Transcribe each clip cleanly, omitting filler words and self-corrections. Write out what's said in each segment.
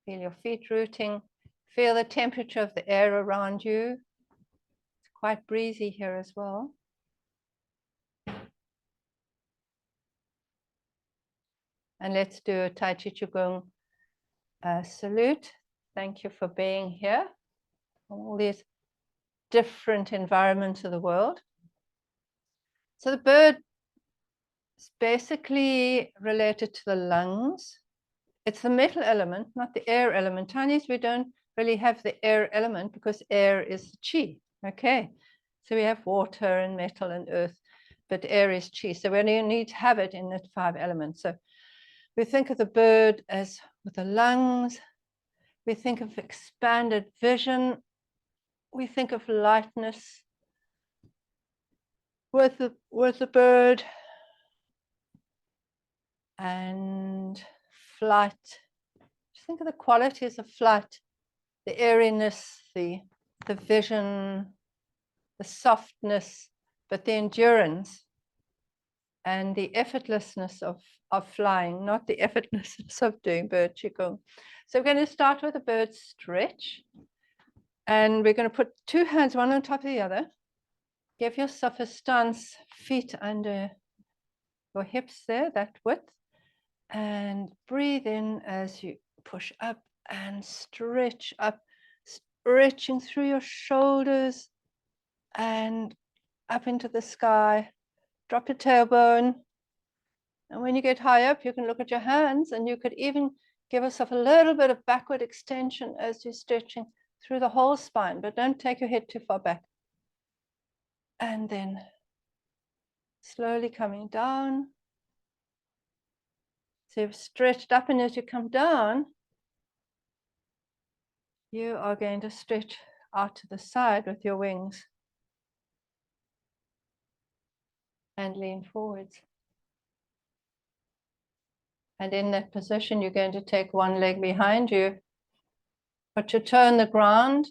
Feel your feet rooting. Feel the temperature of the air around you. It's quite breezy here as well. And let's do a Tai Chi Qigong salute. Thank you for being here. All these different environments of the world. So the bird is basically related to the lungs. It's the metal element, not the air element. Chinese, we don't really have the air element because air is qi. Okay, so we have water and metal and earth, but air is qi. So we only need to have it in the 5 elements. So we think of the bird as with the lungs. We think of expanded vision. We think of lightness with the bird, and flight. Just think of the qualities of flight, the airiness, the vision, the softness, but the endurance and the effortlessness of flying, not the effortlessness of doing bird Qigong. So we're going to start with a bird stretch, and we're going to put 2 hands, one on top of the other. Give yourself a stance, feet under your hips there, that width, and breathe in as you push up and stretch up, stretching through your shoulders and up into the sky. Drop your tailbone. And when you get high up, you can look at your hands, and you could even give yourself a little bit of backward extension as you're stretching through the whole spine, but don't take your head too far back. And then slowly coming down. So you've stretched up, and as you come down, you are going to stretch out to the side with your wings and lean forwards. And in that position, you're going to take one leg behind you, put your toe on the ground,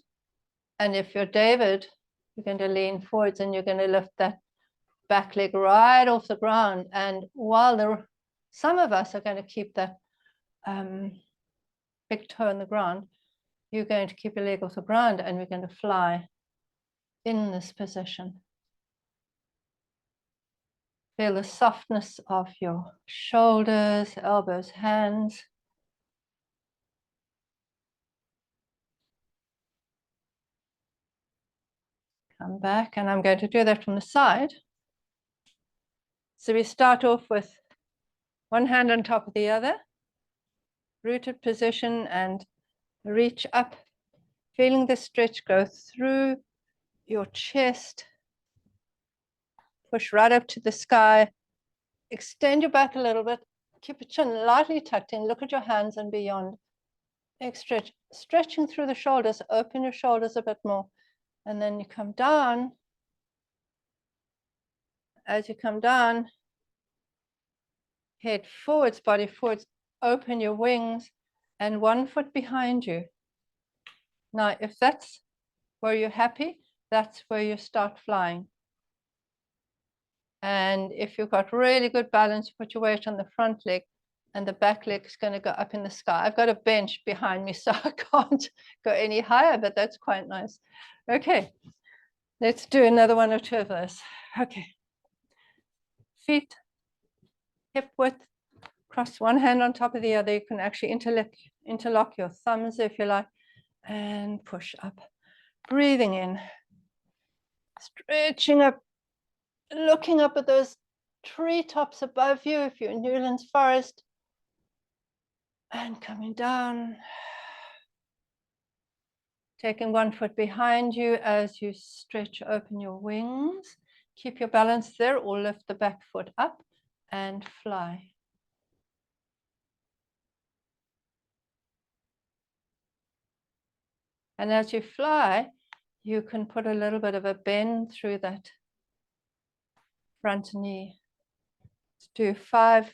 and if you're David, you're going to lean forwards and you're going to lift that back leg right off the ground. And while some of us are going to keep that big toe on the ground, you're going to keep your leg off the ground, and we're going to fly in this position. Feel the softness of your shoulders, elbows, hands. Come back, and I'm going to do that from the side. So we start off with one hand on top of the other, rooted position, and reach up, feeling the stretch go through your chest. Push right up to the sky. Extend your back a little bit. Keep your chin lightly tucked in. Look at your hands and beyond. Big stretch. Stretching through the shoulders. Open your shoulders a bit more. And then you come down. As you come down, head forwards, body forwards. Open your wings and 1 foot behind you. Now, if that's where you're happy, that's where you start flying. And if you've got really good balance, you put your weight on the front leg, and the back leg is going to go up in the sky. I've got a bench behind me, so I can't go any higher, but that's quite nice. Okay, let's do another 1 or 2 of those. Okay, feet hip width, cross one hand on top of the other. You can actually interlock your thumbs if you like, and push up. Breathing in, stretching up, looking up at those treetops above you if you're in Newlands Forest, and coming down, taking 1 foot behind you as you stretch open your wings. Keep your balance there, or lift the back foot up and fly. And as you fly, you can put a little bit of a bend through that front knee. Let's do 5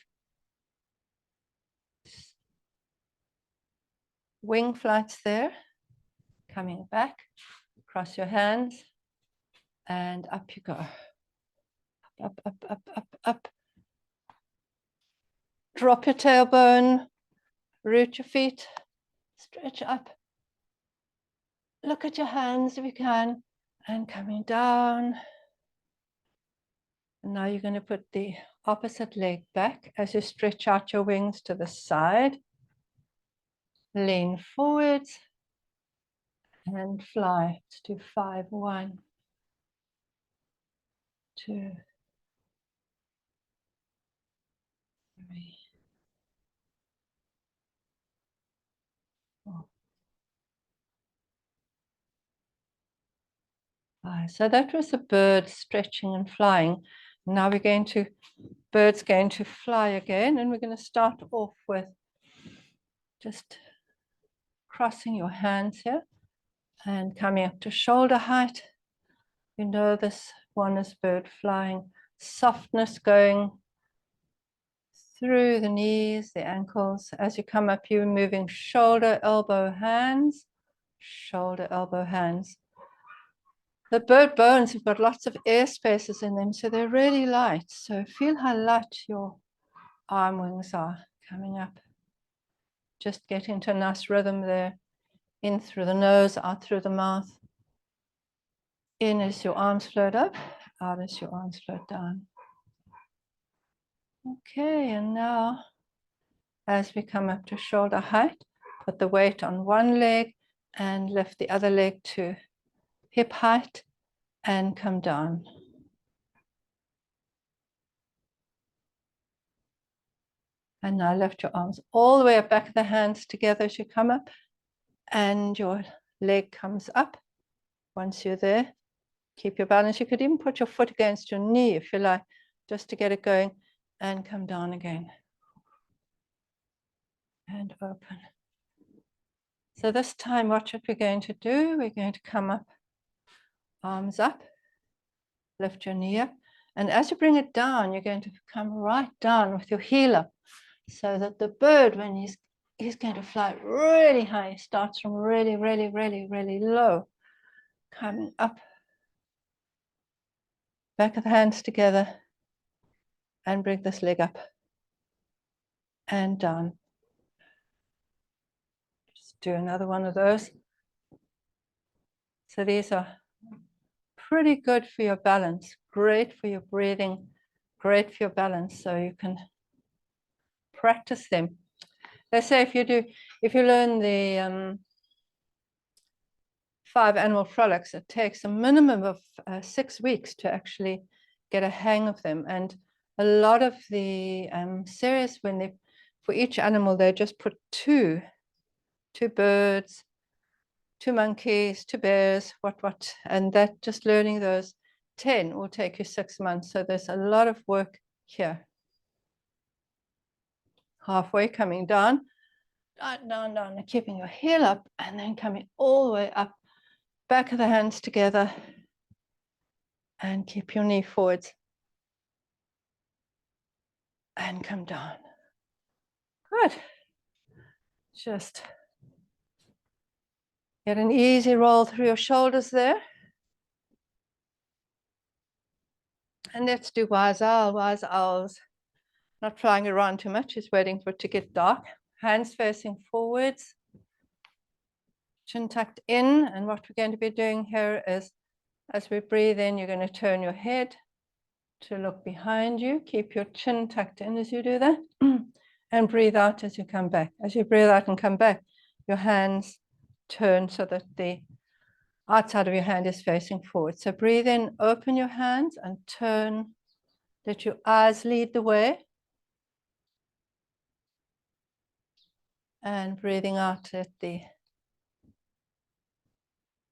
wing flights there. Coming back, cross your hands, and up you go. Up, up, up, up, up. Drop your tailbone, root your feet, Stretch up. Look at your hands if you can, and coming down. And now you're going to put the opposite leg back as you stretch out your wings to the side. Lean forwards and fly. Let's do 5. 1, 2, 3, 4, 5. So that was the bird stretching and flying. Now we're going to, bird's going to fly again, and we're going to start off with just crossing your hands here and coming up to shoulder height. You know this one is bird flying. Softness going through the knees, the ankles. As you come up, you're moving shoulder, elbow, hands, shoulder, elbow, hands. The bird bones have got lots of air spaces in them, so they're really light. So feel how light your arm wings are coming up. Just get into a nice rhythm there. In through the nose, out through the mouth. In as your arms float up, out as your arms float down. Okay, and now as we come up to shoulder height, put the weight on one leg and lift the other leg to hip height and come down. And now lift your arms all the way up, back of the hands together as you come up, and your leg comes up. Once you're there, keep your balance. You could even put your foot against your knee if you like, just to get it going, and come down again. And open. So this time, watch what we're going to do. We're going to come up, arms up, lift your knee up. And as you bring it down, you're going to come right down with your heel up, so that the bird, when he's going to fly really high, starts from really, really, really, really low, coming up, back of the hands together, and bring this leg up and down. Just do another one of those. So these are pretty good for your balance, great for your breathing, great for your balance, so you can practice them. They say if you learn the 5 animal frolics, it takes a minimum of 6 weeks to actually get a hang of them. And a lot of the series, for each animal, they just put two birds, 2 monkeys, 2 bears, what, and that just learning those 10 will take you 6 months. So there's a lot of work here. Halfway coming down, down, and keeping your heel up, and then coming all the way up, back of the hands together, and keep your knee forwards, and come down. Good. Just get an easy roll through your shoulders there. And let's do wise owl, wise owls. Not flying around too much, just waiting for it to get dark. Hands facing forwards, chin tucked in. And what we're going to be doing here is, as we breathe in, you're going to turn your head to look behind you. Keep your chin tucked in as you do that. And breathe out as you come back. As you breathe out and come back, your hands turn so that the outside of your hand is facing forward. So breathe in, open your hands and turn. Let your eyes lead the way. And breathing out, let the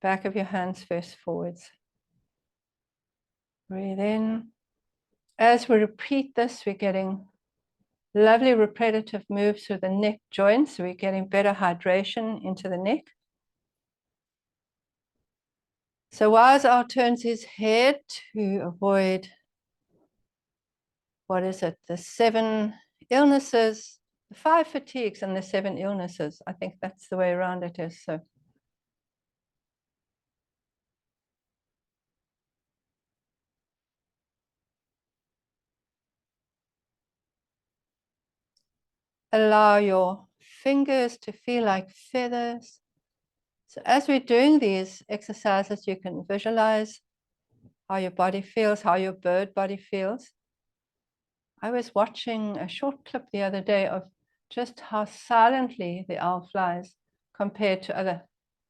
back of your hands face forwards. Breathe in. As we repeat this, we're getting lovely repetitive moves through the neck joints. So we're getting better hydration into the neck. So wise owl turns his head to avoid, what is it, the 7 illnesses, the 5 fatigues and the 7 illnesses. I think that's the way around it is. So allow your fingers to feel like feathers. So as we're doing these exercises, you can visualize how your body feels, how your bird body feels. I was watching a short clip the other day of just how silently the owl flies compared to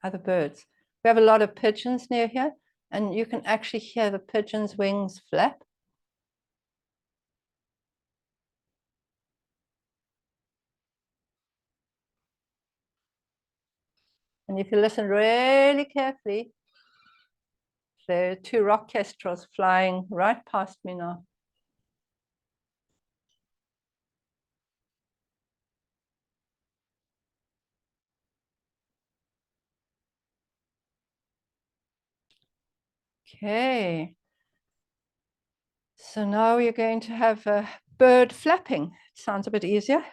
other birds. We have a lot of pigeons near here, and you can actually hear the pigeon's wings flap. And if you listen really carefully, there are two rock kestrels flying right past me now. Okay. So now you're going to have a bird flapping. It sounds a bit easier.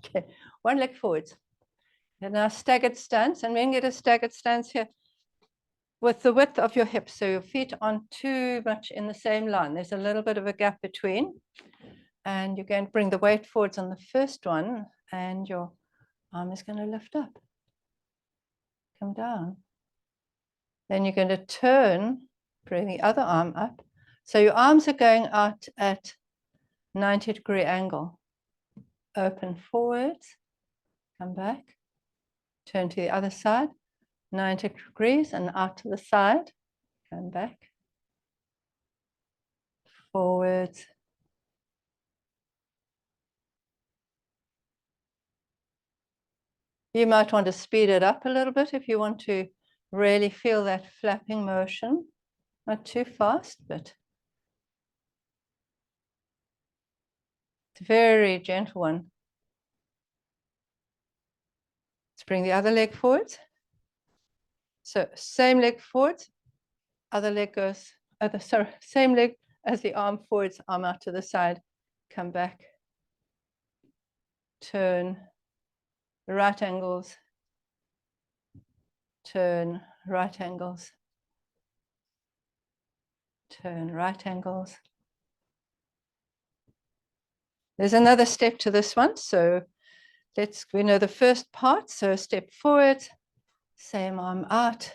Okay, one leg forwards. And now staggered stance, and we can get a staggered stance here with the width of your hips, so your feet aren't too much in the same line. There's a little bit of a gap between, and you're going to bring the weight forwards on the first one, and your arm is going to lift up, come down. Then you're going to turn, bring the other arm up. So your arms are going out at 90-degree angle. Open forwards, come back, turn to the other side, 90 degrees, and out to the side, come back, forwards, you might want to speed it up a little bit if you want to really feel that flapping motion. Not too fast, but it's a very gentle one. Let's bring the other leg forwards. So same leg forwards, other leg goes, same leg as the arm forwards, arm out to the side, come back, turn, right angles, turn, right angles, turn, right angles. There's another step to this one, so we know the first part, so step forward, same arm out,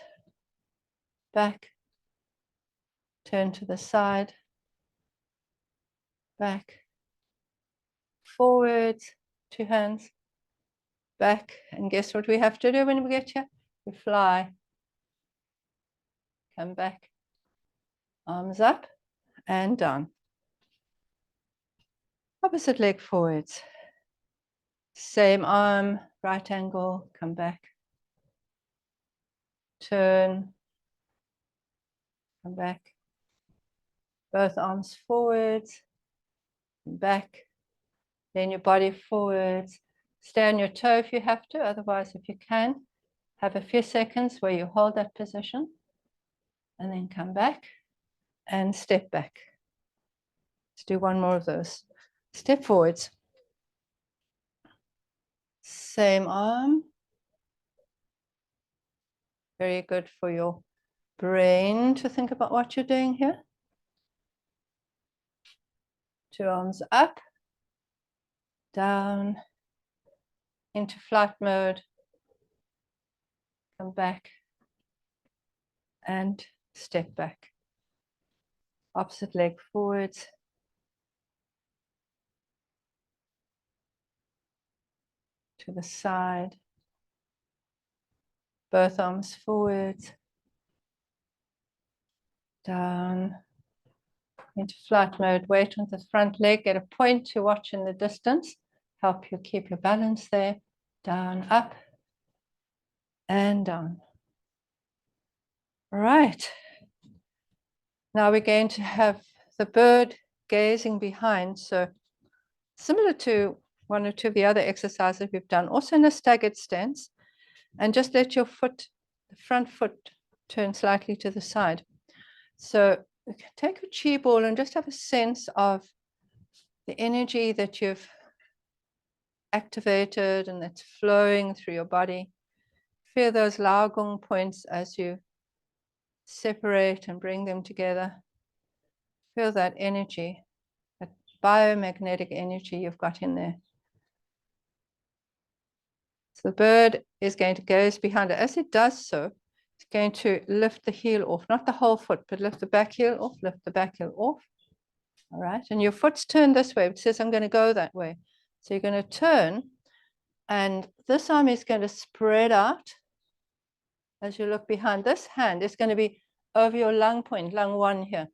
back, turn to the side, back, forward, two hands, back, and guess what we have to do when we get here? We fly, come back, arms up and down. Opposite leg forwards, same arm, right angle, come back, turn, come back, both arms forwards, back, then your body forwards. Stay on your toe if you have to, otherwise if you can, have a few seconds where you hold that position and then come back and step back. Let's do one more of those. Step forwards. Same arm. Very good for your brain to think about what you're doing here. Two arms up, down, into flight mode, come back and step back. Opposite leg forwards. To the side. Both arms forwards. Down. Into flight mode. Weight on the front leg. Get a point to watch in the distance. Help you keep your balance there. Down, up, and down. All right. Now we're going to have the bird gazing behind. So similar to one or two of the other exercises we've done, also in a staggered stance, and just let your foot, the front foot, turn slightly to the side. So take a chi ball and just have a sense of the energy that you've activated and that's flowing through your body. Feel those Lao Gong points as you separate and bring them together. Feel that energy, that biomagnetic energy you've got in there. So the bird is going to gaze behind it. As it does so, it's going to lift the heel off, not the whole foot, but lift the back heel off, lift the back heel off. All right, and your foot's turned this way. It says, I'm going to go that way. So you're going to turn, and this arm is going to spread out as you look behind. This hand is going to be over your lung point, lung 1 here.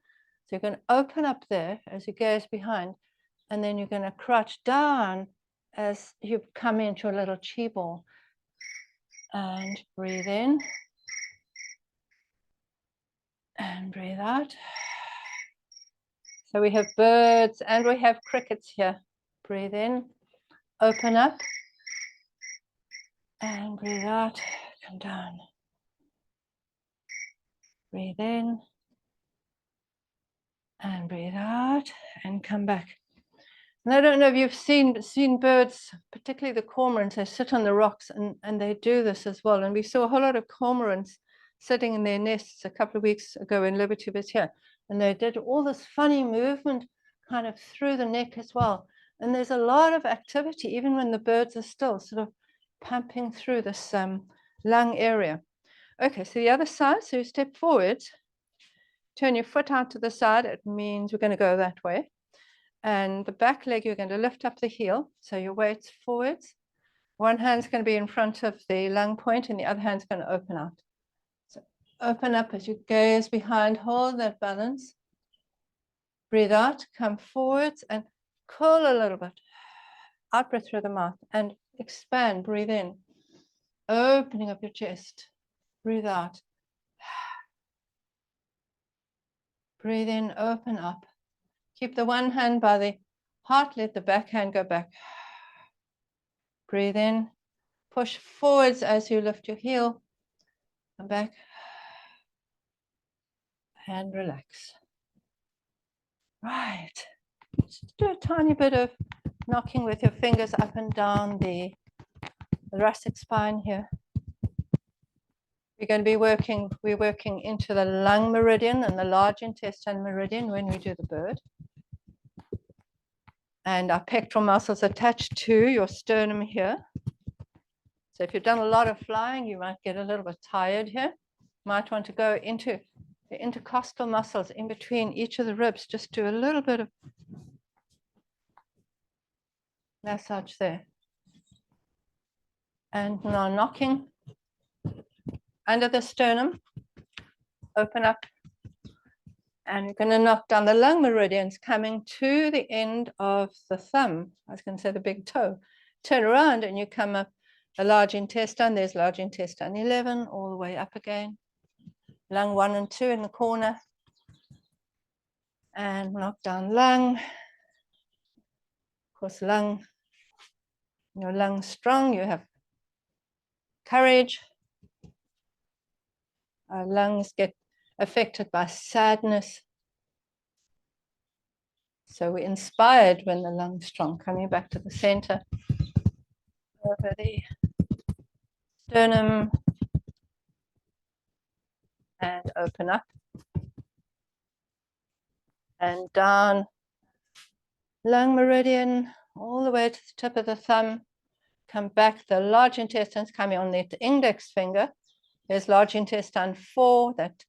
So you're going to open up there as you gaze behind, and then you're going to crouch down as you come into a little chi ball. And breathe in. And breathe out. So we have birds and we have crickets here. Breathe in, open up, and breathe out, come down. Breathe in, and breathe out, and come back. And I don't know if you've seen birds, particularly the cormorants, they sit on the rocks and they do this as well. And we saw a whole lot of cormorants sitting in their nests a couple of weeks ago in Liberty was here. And they did all this funny movement kind of through the neck as well. And there's a lot of activity, even when the birds are still sort of pumping through this lung area. Okay, so the other side, so you step forward, turn your foot out to the side. It means we're going to go that way. And the back leg, you're going to lift up the heel. So your weight's forwards. One hand's going to be in front of the lung point and the other hand's going to open out. So open up as you gaze behind, hold that balance. Breathe out, come forwards and curl a little bit. Out breath through the mouth and expand, breathe in. Opening up your chest. Breathe out. Breathe in, open up. Keep the one hand by the heart, let the back hand go back. Breathe in, push forwards as you lift your heel, come back, and relax. Right, just do a tiny bit of knocking with your fingers up and down the thoracic spine here. We're working into the lung meridian and the large intestine meridian when we do the bird. And our pectoral muscles attached to your sternum here. So if you've done a lot of flying, you might get a little bit tired here. Might want to go into the intercostal muscles in between each of the ribs. Just do a little bit of massage there. And now knocking under the sternum, open up. And you're going to knock down the lung meridians coming to the end of the thumb. I was going to say the big toe. Turn around and you come up the large intestine. There's large intestine 11, all the way up again. Lung 1 and 2 in the corner. And knock down lung. Of course, lung, your lungs strong, you have courage. Our lungs get affected by sadness. So we're inspired when the lungs strong. Coming back to the center. Over the sternum. And open up. And down. Lung meridian all the way to the tip of the thumb. Come back. The large intestines coming on the index finger. There's large intestine 4, that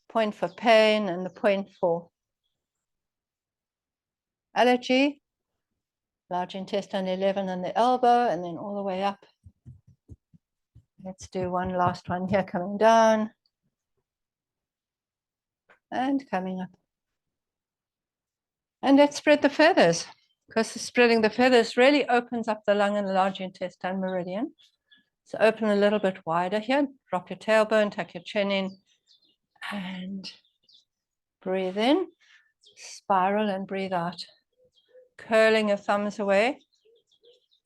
point for pain and the point for allergy. Large intestine 11 and the elbow, and then all the way up. Let's do one last one here, coming down and coming up. And let's spread the feathers, because spreading the feathers really opens up the lung and the large intestine meridian. So open a little bit wider here, drop your tailbone, tuck your chin in, and breathe in, spiral and breathe out. Curling your thumbs away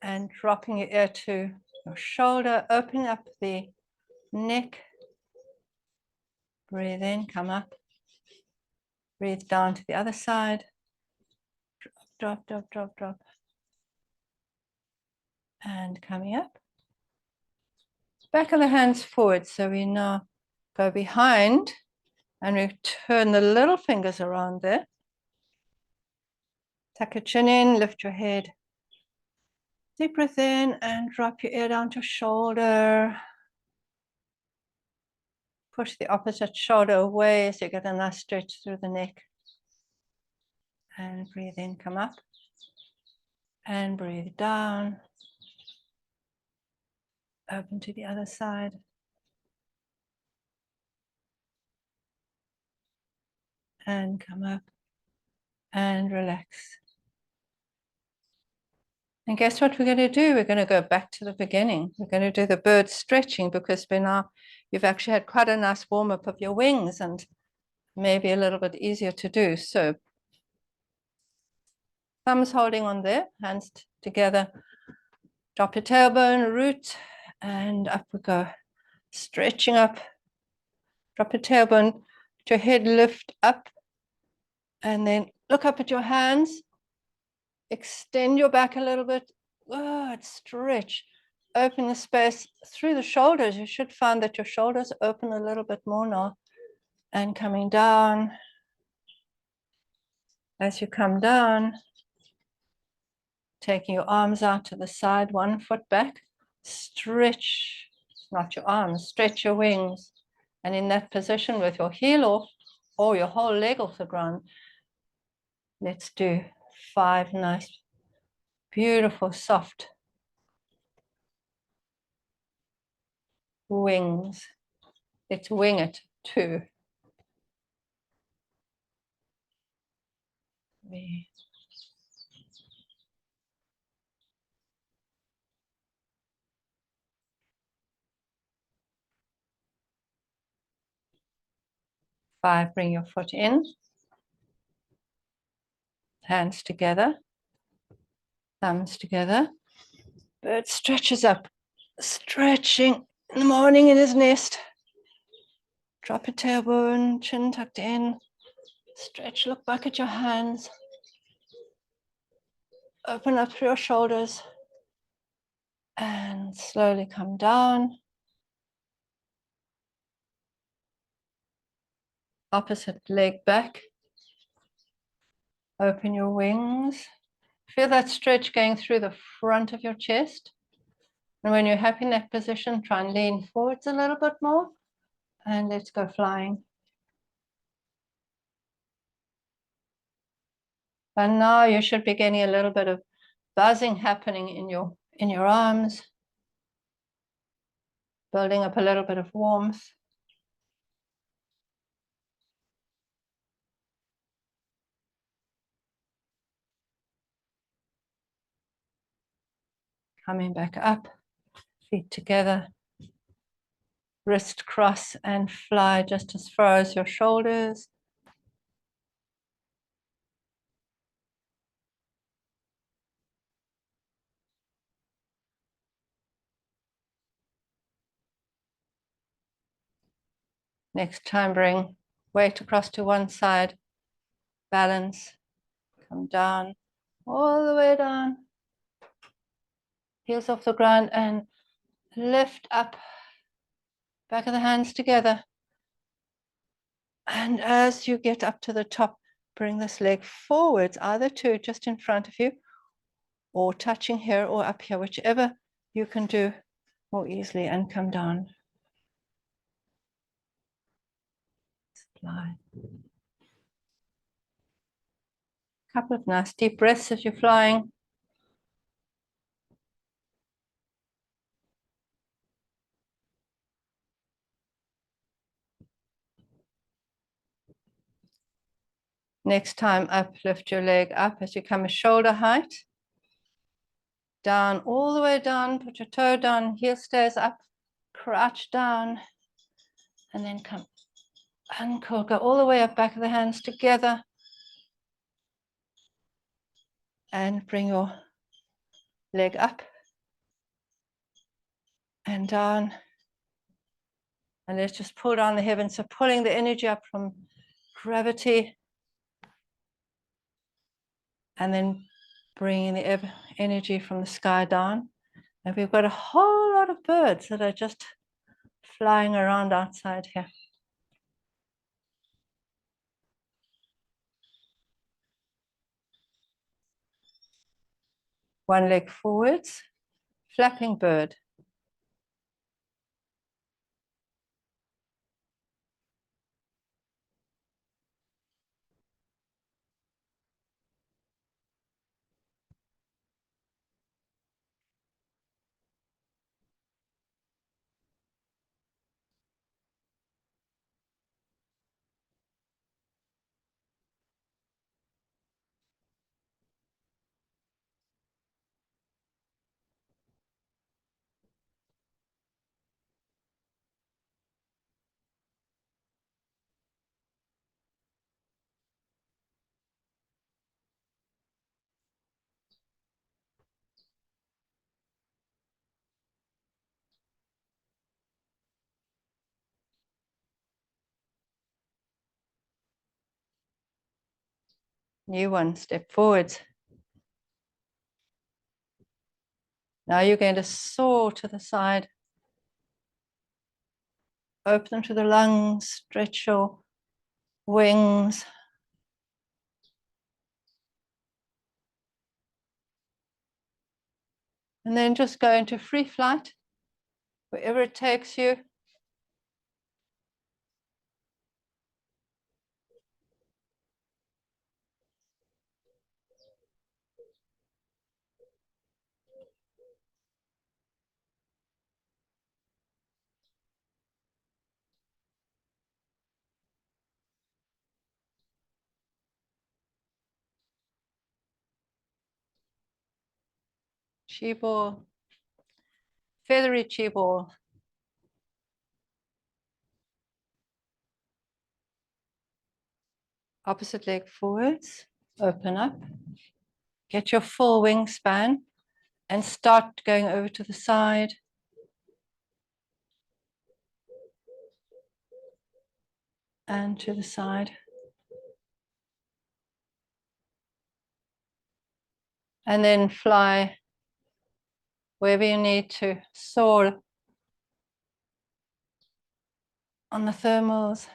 and dropping your ear to your shoulder, opening up the neck. Breathe in, come up. Breathe down to the other side. Drop, drop, drop, drop. And coming up. Back of the hands forward. So we now go behind and we turn the little fingers around there. Tuck your chin in, lift your head. Deep breath in and drop your ear down to shoulder. Push the opposite shoulder away so you get a nice stretch through the neck. And breathe in, come up. And breathe down. Open to the other side. And come up. And relax. And guess what we're going to do? We're going to go back to the beginning. We're going to do the bird stretching because by now you've actually had quite a nice warm up of your wings and maybe a little bit easier to do. So thumbs holding on there, hands together. Drop your tailbone, root, and up we go. Stretching up. Drop your tailbone, let your head lift up, and then look up at your hands. Extend your back a little bit. Good, stretch. Open the space through the shoulders. You should find that your shoulders open a little bit more now. And coming down. As you come down, taking your arms out to the side, 1 foot back. Stretch, not your arms, stretch your wings. And in that position with your heel off or your whole leg off the ground, let's do 5 nice, beautiful, soft wings. Let's wing it. 2, 3, 5. Bring your foot in. Hands together. Thumbs together. Bird stretches up. Stretching in the morning in his nest. Drop your tailbone, chin tucked in. Stretch, look back at your hands. Open up through your shoulders. And slowly come down. Opposite leg back. Open your wings. Feel that stretch going through the front of your chest. And when you're happy in that position, try and lean forwards a little bit more. And let's go flying. And now you should be getting a little bit of buzzing happening in your arms. Building up a little bit of warmth. Coming back up, feet together. Wrist cross and fly just as far as your shoulders. Next time, bring weight across to one side. Balance. Come down, all the way down. Heels off the ground and lift up. Back of the hands together. And as you get up to the top, bring this leg forwards, either to just in front of you or touching here or up here, whichever you can do more easily, and come down. Fly. Couple of nice deep breaths as you're flying. Next time up, lift your leg up as you come a shoulder height. Down, all the way down, put your toe down, heel stays up, crouch down, and then come uncurl, go all the way up, back of the hands together. And bring your leg up and down. And let's just pull down the heavens. So pulling the energy up from gravity. And then bringing the energy from the sky down. And we've got a whole lot of birds that are just flying around outside here. One leg forwards, flapping bird. New one, step forwards. Now you're going to soar to the side. Open to the lungs, stretch your wings. And then just go into free flight, wherever it takes you. Chi ball, feathery chi ball. Opposite leg forwards, open up. Get your full wingspan and start going over to the side. And to the side. And then fly wherever you need to, soar on the thermals,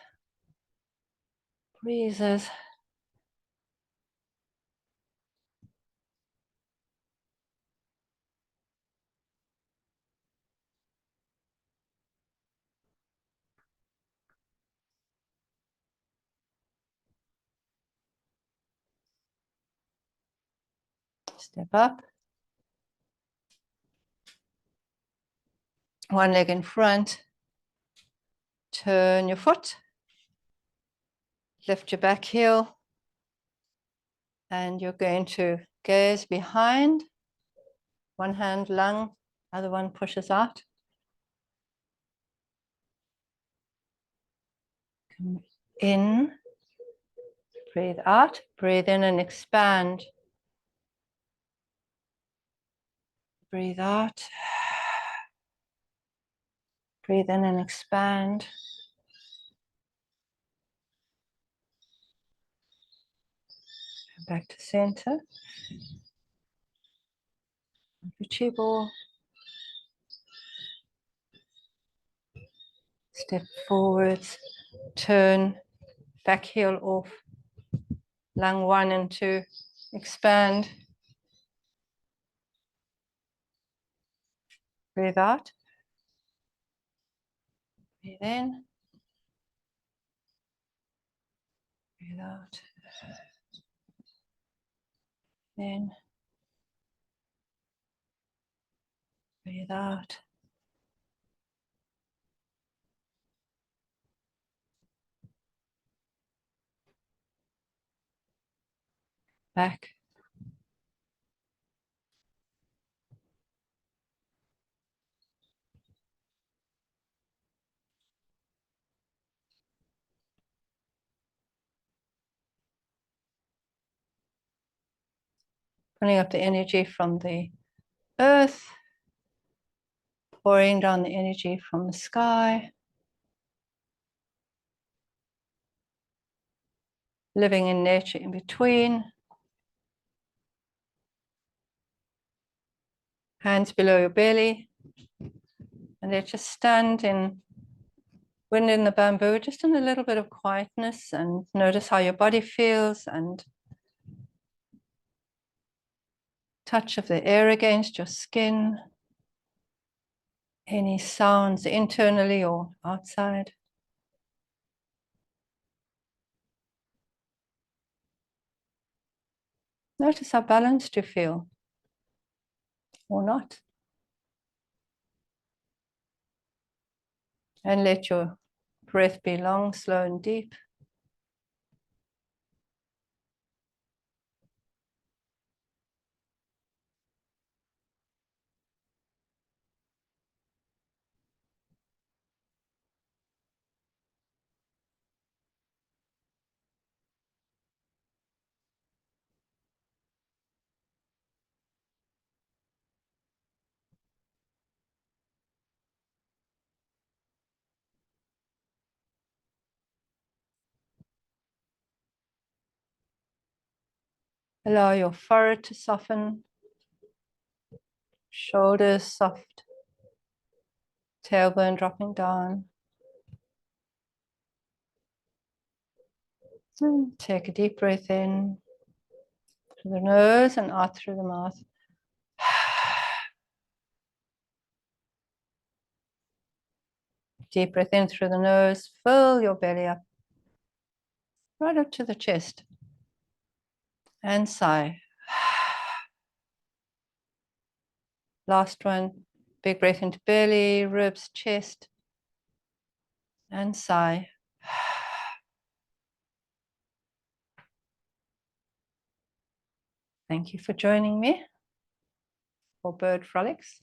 breezes. Step up. One leg in front. Turn your foot. Lift your back heel. And you're going to gaze behind. One hand lung, other one pushes out. Come in. Breathe out. Breathe in and expand. Breathe out. Breathe in and expand. Back to center. Chi ball. Step forwards. Turn. Back heel off. Lung 1 and 2. Expand. Breathe out. Breathe in. Breathe out. In. Breathe out. Back. Pulling up the energy from the earth. Pouring down the energy from the sky. Living in nature in between. Hands below your belly. And they just stand in wind in the bamboo, just in a little bit of quietness, and notice how your body feels, and touch of the air against your skin, any sounds internally or outside. Notice how balanced you feel, or not. And let your breath be long, slow, and deep. Allow your forehead to soften, shoulders soft, tailbone dropping down. And take a deep breath in through the nose and out through the mouth. Deep breath in through the nose, fill your belly up, right up to the chest. And sigh. Last one, big breath into belly, ribs, chest, and sigh. Thank you for joining me for Bird Frolics.